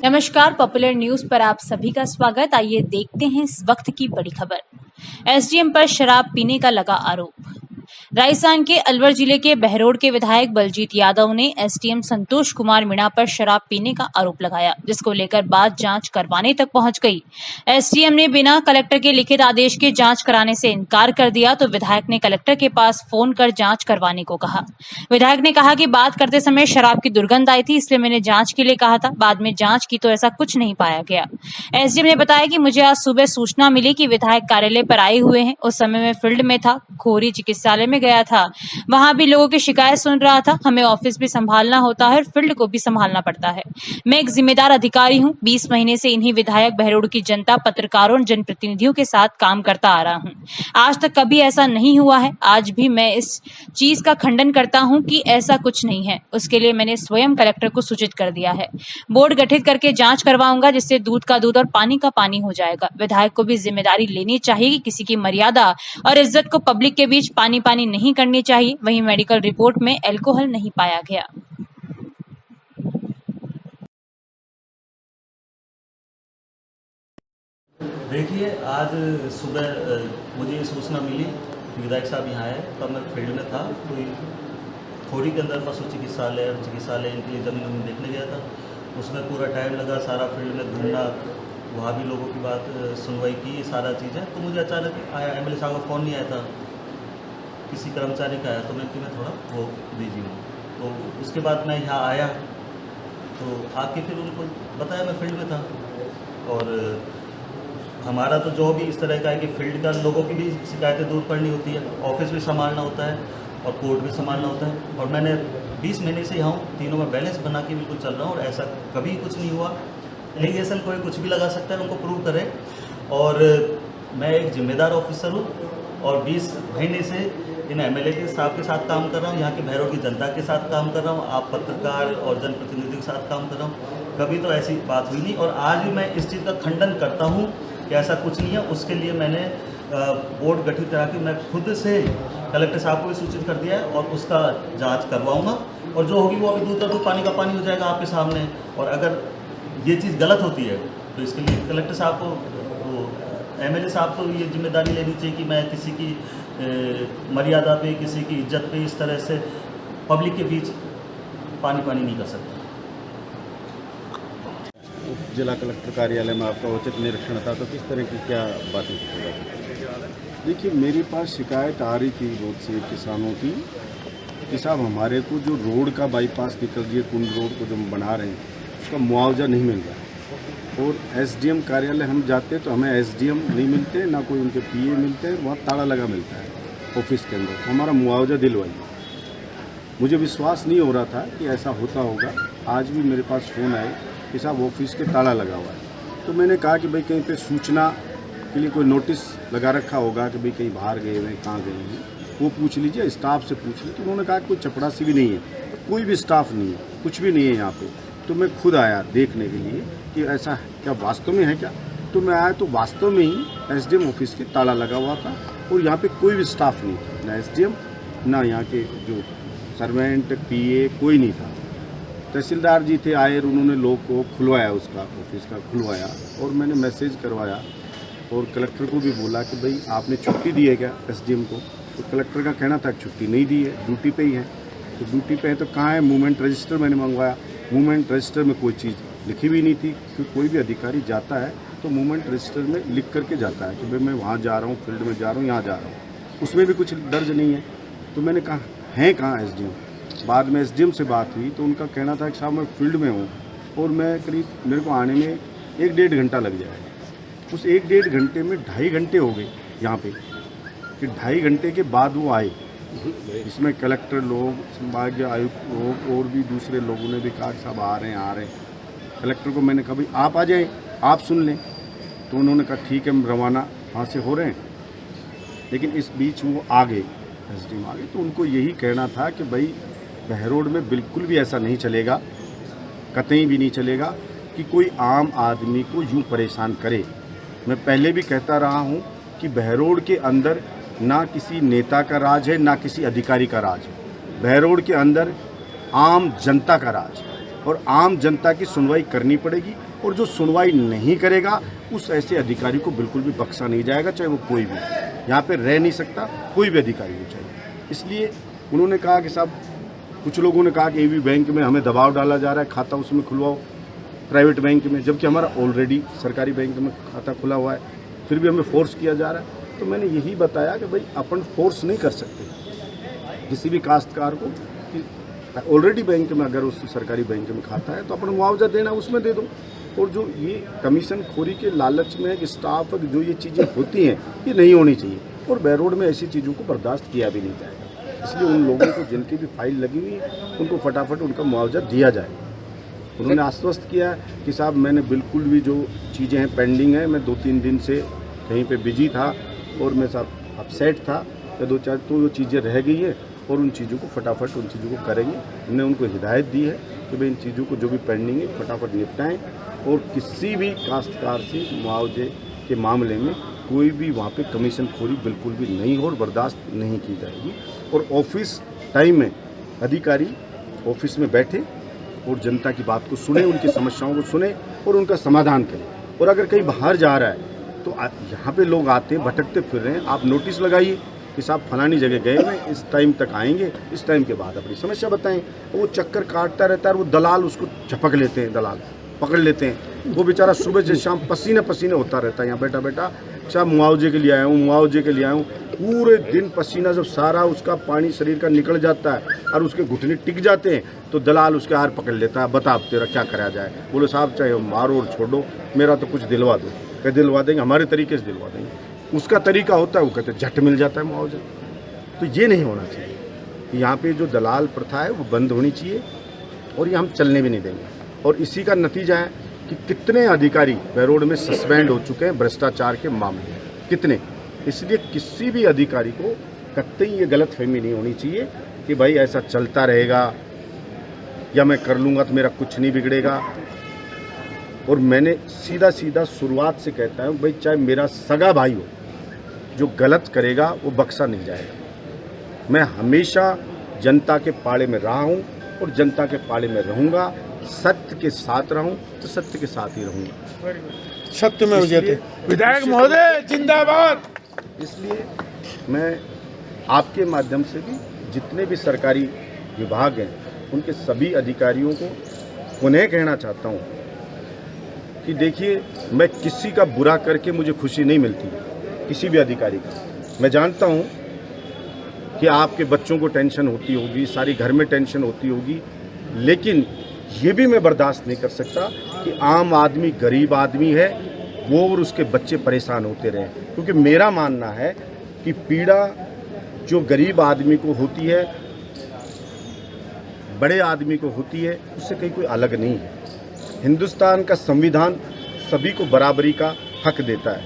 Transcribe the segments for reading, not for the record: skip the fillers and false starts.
नमस्कार, popular news पर आप सभी का स्वागत। आइए देखते हैं इस वक्त की बड़ी खबर। एसडीएम पर शराब पीने का लगा आरोप। राजस्थान के अलवर जिले के बहरोड के विधायक बलजीत यादव ने एसडीएम संतोष कुमार मीणा पर शराब पीने का आरोप लगाया, जिसको लेकर बात जांच करवाने तक पहुंच गई। एसडीएम ने बिना कलेक्टर के लिखित आदेश के जांच कराने से इनकार कर दिया तो विधायक ने कलेक्टर के पास फोन कर जांच करवाने को कहा। विधायक ने कहा कि बात करते समय शराब की दुर्गंध आई थी, इसलिए मैंने जांच के लिए कहा था। बाद में जांच की तो ऐसा कुछ नहीं पाया गया। एसडीएम ने बताया कि मुझे आज सुबह सूचना मिली कि विधायक कार्यालय पर आए हुए हैं। उस समय मैं फील्ड में था, खोरी चिकित्सालय में गया था, वहां भी लोगों की शिकायत सुन रहा था। हमें ऑफिस भी संभालना होता है और फील्ड को भी संभालना पड़ता है। मैं एक जिम्मेदार अधिकारी हूं। 20 महीने से इन्हीं विधायक बहरोड की जनता, पत्रकारों और जनप्रतिनिधियों के साथ काम करता आ रहा हूं। आज तक कभी ऐसा नहीं हुआ है। आज भी मैं इस चीज का खंडन करता हूं कि ऐसा कुछ नहीं है। उसके लिए मैंने स्वयं कलेक्टर को सूचित कर दिया है। बोर्ड गठित करके जांच करवाऊंगा, जिससे दूध का दूध और पानी का पानी हो जाएगा। विधायक को भी जिम्मेदारी लेनी चाहिए कि किसी की मर्यादा और इज्जत को पब्लिक के बीच पानी पानी नहीं करनी चाहिए। वहीं मेडिकल रिपोर्ट में अल्कोहल नहीं पाया गया। देखिए, आज सुबह मुझे ये सूचना मिली कि विधायक साहब यहाँ आए, तब मैं फील्ड में था। कोई खोरी के अंदर पशु चिकित्सालय और चिकित्सालय इनके लिए ज़मीन देखने गया था। उसमें पूरा टाइम लगा, सारा फील्ड में घूमना, वहाँ भी लोगों की बात सुनवाई की, ये सारा चीज़ें। तो मुझे अचानक आया, एमएलए साहब का फ़ोन नहीं आया था, किसी कर्मचारी का आया, तो मैं कि मैं थोड़ा वो बिजी हूँ। तो उसके बाद मैं यहाँ आया, तो आके फिर उनको बताया मैं फील्ड में था। और हमारा तो जो भी इस तरह का है कि फील्ड का लोगों की भी शिकायतें दूर करनी होती है, ऑफिस भी संभालना होता है और कोर्ट भी संभालना होता है। और मैंने 20 महीने से यहाँ हूँ, तीनों में बैलेंस बना के बिल्कुल चल रहा हूँ और ऐसा कभी कुछ नहीं हुआ। एलिगेशन कोई कुछ भी लगा सकता है, उनको प्रूव करें। और मैं एक जिम्मेदार ऑफिसर हूँ और 20 महीने से इन एमएलए के साहब के साथ काम कर रहा हूँ, यहाँ के बहरोड की जनता के साथ काम कर रहा हूँ, आप पत्रकार और जनप्रतिनिधि के साथ काम कर रहा हूँ। कभी तो ऐसी बात हुई नहीं और आज भी मैं इस चीज़ का खंडन करता हूँ कि ऐसा कुछ नहीं है। उसके लिए मैंने बोर्ड गठित करा के मैं खुद से कलेक्टर साहब को भी सूचित कर दिया है और उसका जांच करवाऊंगा और जो होगी वो अभी दूध का दूध पानी का पानी हो जाएगा आपके सामने। और अगर ये चीज़ गलत होती है तो इसके लिए कलेक्टर साहब को, एमएलए साहब को ये जिम्मेदारी लेनी चाहिए कि मैं किसी की मर्यादा पे, किसी की इज्जत पे इस तरह से पब्लिक के बीच पानी पानी नहीं कर सकता। जिला कलेक्टर कार्यालय में आपका उचित निरीक्षण था, तो किस तरह की क्या बातें थी? देखिए, मेरे पास शिकायत आ रही थी बहुत से किसानों की कि साहब हमारे को जो रोड का बाईपास निकल रही है, कुंड रोड को जो हम बना रहे हैं, उसका मुआवजा नहीं मिल रहा। और एसडीएम कार्यालय हम जाते तो हमें एसडीएम नहीं मिलते, ना कोई उनके पीए मिलते हैं, वहाँ ताला लगा मिलता है ऑफिस के अंदर। हमारा मुआवजा दिलवाइए। मुझे विश्वास नहीं हो रहा था कि ऐसा होता होगा। आज भी मेरे पास फ़ोन आए कि साहब ऑफिस के ताला लगा हुआ है। तो मैंने कहा कि भाई कहीं पे सूचना के लिए कोई नोटिस लगा रखा होगा कि भाई कहीं बाहर गए हुए, कहाँ गए हैं, वो पूछ लीजिए, स्टाफ से पूछ लीजिए। तो उन्होंने कहा कोई चपड़ासी भी नहीं है, कोई भी स्टाफ नहीं है, कुछ भी नहीं है यहाँ पे। तो मैं खुद आया देखने के लिए कि ऐसा क्या वास्तव में है क्या। तो मैं आया तो वास्तव में ही एसडीएम ऑफिस के ताला लगा हुआ था और यहाँ पे कोई भी स्टाफ नहीं था, ना एसडीएम ना यहाँ के जो सर्वेंट पीए कोई नहीं था। तहसीलदार जी थे आए, उन्होंने लोग को खुलवाया, उसका ऑफिस का खुलवाया और मैंने मैसेज करवाया और कलेक्टर को भी बोला कि भाई आपने छुट्टी दी है क्या एसडीएम को। तो कलेक्टर का कहना था छुट्टी नहीं दी है, ड्यूटी पे ही है। तो ड्यूटी पे है तो कहाँ है मूवमेंट रजिस्टर। मैंने मंगवाया, मूवमेंट रजिस्टर में कोई चीज़ लिखी भी नहीं थी। क्योंकि कोई भी अधिकारी जाता है तो मूवमेंट रजिस्टर में लिख करके जाता है कि भाई मैं वहाँ जा रहा हूँ, फील्ड में जा रहा हूँ, यहाँ जा रहा हूँ, उसमें भी कुछ दर्ज नहीं है। तो मैंने कहा हैं कहाँ एसडीएम। बाद में एसडीएम से बात हुई तो उनका कहना था कि साहब मैं फील्ड में हूँ और मैं करीब मेरे को आने में 1-1.5 घंटा लग जाएगा। उस 1-1.5 घंटे में 2.5 घंटे हो गए यहाँ पे कि 2.5 घंटे के बाद वो आए। इसमें कलेक्टर लोग, संभागीय आयुक्त लोग और भी दूसरे लोगों ने भी कहा कि साहब आ रहे हैं। कलेक्टर को मैंने कहा भाई आप आ जाएँ, आप सुन लें। तो उन्होंने कहा ठीक है, हम रवाना वहाँ से हो रहे हैं। लेकिन इस बीच वो आ गए, एसडीएम आ गए। तो उनको यही कहना था कि भाई बहरोड में बिल्कुल भी ऐसा नहीं चलेगा, कतई भी नहीं चलेगा कि कोई आम आदमी को यूँ परेशान करे। मैं पहले भी कहता रहा हूँ कि बहरोड के अंदर ना किसी नेता का राज है, ना किसी अधिकारी का राज है। बहरोड के अंदर आम जनता का राज है और आम जनता की सुनवाई करनी पड़ेगी। और जो सुनवाई नहीं करेगा उस ऐसे अधिकारी को बिल्कुल भी बख्शा नहीं जाएगा, चाहे वो कोई भी यहाँ पे रह नहीं सकता, कोई भी अधिकारी हो चाहिए। इसलिए उन्होंने कहा कि साहब, कुछ लोगों ने कहा कि एबी बैंक में हमें दबाव डाला जा रहा है, खाता उसमें खुलवाओ प्राइवेट बैंक में, जबकि हमारा ऑलरेडी सरकारी बैंक में खाता खुला हुआ है, फिर भी हमें फोर्स किया जा रहा है। तो मैंने यही बताया कि भाई अपन फोर्स नहीं कर सकते किसी भी काश्तकार को कि ऑलरेडी बैंक में अगर उस सरकारी बैंक में खाता है तो अपन मुआवजा देना उसमें दे दो। और जो ये कमीशन खोरी के लालच में स्टाफ जो ये चीज़ें होती हैं ये नहीं होनी चाहिए, और बहरोड में ऐसी चीज़ों को बर्दाश्त किया भी नहीं जाएगा। इसलिए उन लोगों को जिनकी भी फाइल लगी हुई है उनको फटाफट उनका मुआवजा दिया जाए। उन्होंने आश्वस्त किया कि साहब मैंने बिल्कुल भी जो चीज़ें हैं पेंडिंग है, मैं 2-3 दिन से कहीं पे बिजी था और मैं साहब अपसेट था, या 2-4 तो वो चीज़ें रह गई है और उन चीज़ों को फटाफट उन चीज़ों को करेंगे। हमने उनको हिदायत दी है कि भाई इन चीज़ों को जो भी पेंडिंग है फटाफट निपटाएं, और किसी भी काश्तकार से मुआवजे के मामले में कोई भी वहाँ पे कमीशन खोरी बिल्कुल भी नहीं हो और बर्दाश्त नहीं की जाएगी। और ऑफिस टाइम में अधिकारी ऑफिस में बैठे और जनता की बात को सुने, उनकी समस्याओं को सुने और उनका समाधान करें। और अगर कहीं बाहर जा रहा है तो यहाँ पे लोग आते भटकते फिर रहे हैं, आप नोटिस लगाइए कि साहब फलानी जगह गए हैं, इस टाइम तक आएंगे, इस टाइम के बाद अपनी समस्या बताएं। वो चक्कर काटता रहता है, वो दलाल उसको झपक लेते हैं, दलाल पकड़ लेते हैं। वो बेचारा सुबह से शाम पसीने पसीने होता रहता है यहाँ बैठा बैठा, साहब मुआवजे के लिए आया हूँ, मुआवजे के लिए आया हूँ। पूरे दिन पसीना जब सारा उसका पानी शरीर का निकल जाता है और उसके घुटने टिक जाते हैं तो दलाल उसके हार पकड़ लेता है, बता अब तेरा क्या करा जाए। बोले साहब चाहे मारो और छोड़ो, मेरा तो कुछ दिलवा दो। कह दिलवा देंगे, हमारे तरीके से दिलवा देंगे। उसका तरीका होता है, वो कहते झट मिल जाता है मुआवजा। तो ये नहीं होना चाहिए। यहाँ पे जो दलाल प्रथा है वो बंद होनी चाहिए और ये हम चलने भी नहीं देंगे। और इसी का नतीजा है कि कितने अधिकारी बहरोड में सस्पेंड हो चुके हैं भ्रष्टाचार के मामले में, कितने। इसलिए किसी भी अधिकारी को कतई ये गलतफहमी नहीं होनी चाहिए कि भाई ऐसा चलता रहेगा या मैं कर लूँगा तो मेरा कुछ नहीं बिगड़ेगा। और मैंने सीधा सीधा शुरुआत से कहता हूँ भाई, चाहे मेरा सगा भाई हो, जो गलत करेगा वो बख्शा नहीं जाएगा। मैं हमेशा जनता के पाले में रहा हूँ और जनता के पाले में रहूँगा। सत्य के साथ रहूँ तो सत्य के साथ ही रहूँगा। सत्य में विजयते। विधायक महोदय जिंदाबाद। इसलिए मैं आपके माध्यम से भी जितने भी सरकारी विभाग हैं उनके सभी अधिकारियों को पुनः कहना चाहता हूँ कि देखिए, मैं किसी का बुरा करके मुझे खुशी नहीं मिलती, किसी भी अधिकारी का। मैं जानता हूँ कि आपके बच्चों को टेंशन होती होगी, सारी घर में टेंशन होती होगी, लेकिन ये भी मैं बर्दाश्त नहीं कर सकता कि आम आदमी, गरीब आदमी है, वो और उसके बच्चे परेशान होते रहे। क्योंकि मेरा मानना है कि पीड़ा जो गरीब आदमी को होती है, बड़े आदमी को होती है, उससे कहीं कोई अलग नहीं है। हिंदुस्तान का संविधान सभी को बराबरी का हक देता है।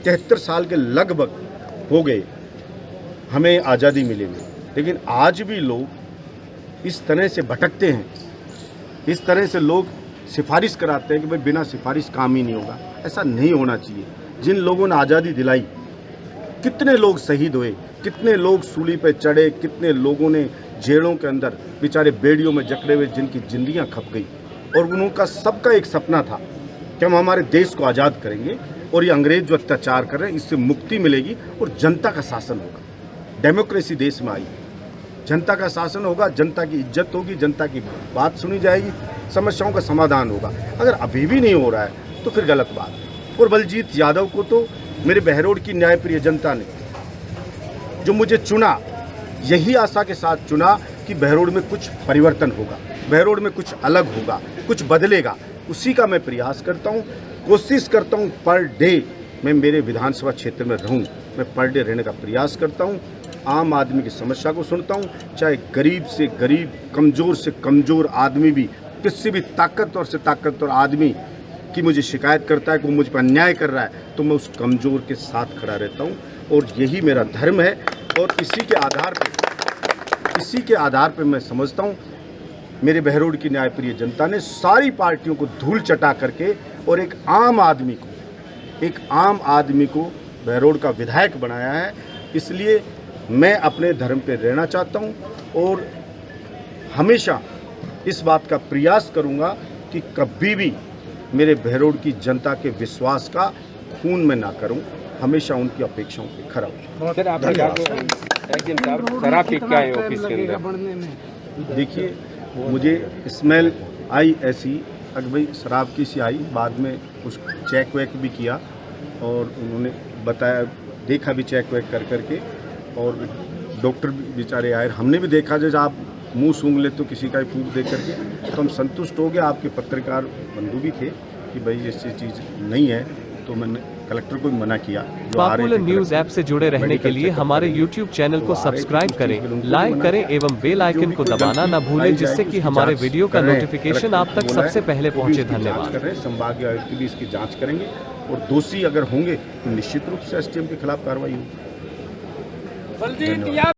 73 साल के लगभग हो गए हमें आज़ादी मिले हुए, लेकिन आज भी लोग इस तरह से भटकते हैं, इस तरह से लोग सिफारिश कराते हैं कि भाई बिना सिफारिश काम ही नहीं होगा। ऐसा नहीं होना चाहिए। जिन लोगों ने आज़ादी दिलाई, कितने लोग शहीद हुए, कितने लोग सूली पे चढ़े, कितने लोगों ने जेलों के अंदर बेचारे बेड़ियों में जकड़े हुए जिनकी जिंदगियां खप गई। और उनका सबका एक सपना था कि हम हमारे देश को आज़ाद करेंगे और ये अंग्रेज जो अत्याचार कर रहे हैं इससे मुक्ति मिलेगी और जनता का शासन होगा। डेमोक्रेसी देश में आई, जनता का शासन होगा, जनता की इज्जत होगी, जनता की बात सुनी जाएगी, समस्याओं का समाधान होगा। अगर अभी भी नहीं हो रहा है तो फिर गलत बात है। और बलजीत यादव को तो मेरे बहरोड की न्यायप्रिय जनता ने जो मुझे चुना, यही आशा के साथ चुना कि बहरोड में कुछ परिवर्तन होगा, बहरोड में कुछ अलग होगा, कुछ बदलेगा। उसी का मैं प्रयास करता हूँ, कोशिश करता हूँ पर डे मैं मेरे विधानसभा क्षेत्र में रहूँ। मैं पर डे रहने का प्रयास करता हूँ, आम आदमी की समस्या को सुनता हूँ। चाहे गरीब से गरीब, कमज़ोर से कमज़ोर आदमी भी, किसी भी ताकतवर से ताकतवर आदमी की मुझे शिकायत करता है कि वो मुझ पर अन्याय कर रहा है, तो मैं उस कमज़ोर के साथ खड़ा रहता हूँ। और यही मेरा धर्म है। और इसी के आधार पर मैं समझता हूँ मेरे बहरोड की न्यायप्रिय जनता ने सारी पार्टियों को धूल चटा करके और एक आम आदमी को बहरोड का विधायक बनाया है। इसलिए मैं अपने धर्म पे रहना चाहता हूँ और हमेशा इस बात का प्रयास करूँगा कि कभी भी मेरे बहरोड़ की जनता के विश्वास का खून में ना करूं, हमेशा उनकी अपेक्षाओं पे खरा हूं। सर आपने कहा शराब पी के आए ऑफिस के अंदर। देखिए, मुझे स्मेल आई ऐसी कि भाई शराब की सी आई। बाद में कुछ चेक वेक भी किया और उन्होंने बताया, देखा भी चेक वेक कर करके, और डॉक्टर भी बेचारे आए। हमने भी देखा जैसे आप मुंह सूंघ ले तो किसी का ही फूंक दे करके, तो हम संतुष्ट हो गए। आपके पत्रकार बंधु भी थे कि भाई ऐसी चीज़ नहीं है, तो मैंने कलेक्टर को भी मना किया। पॉपुलर न्यूज ऐप से जुड़े रहने के लिए हमारे YouTube चैनल को सब्सक्राइब करें, लाइक करें एवं बेल आइकन को दबाना न भूलें, जिससे कि हमारे वीडियो का नोटिफिकेशन आप तक सबसे पहले पहुंचे। धन्यवाद। संभागीय आयुक्त भी इसकी जांच करेंगे और दोषी अगर होंगे तो निश्चित रूप से SDM के खिलाफ कार्रवाई होगी।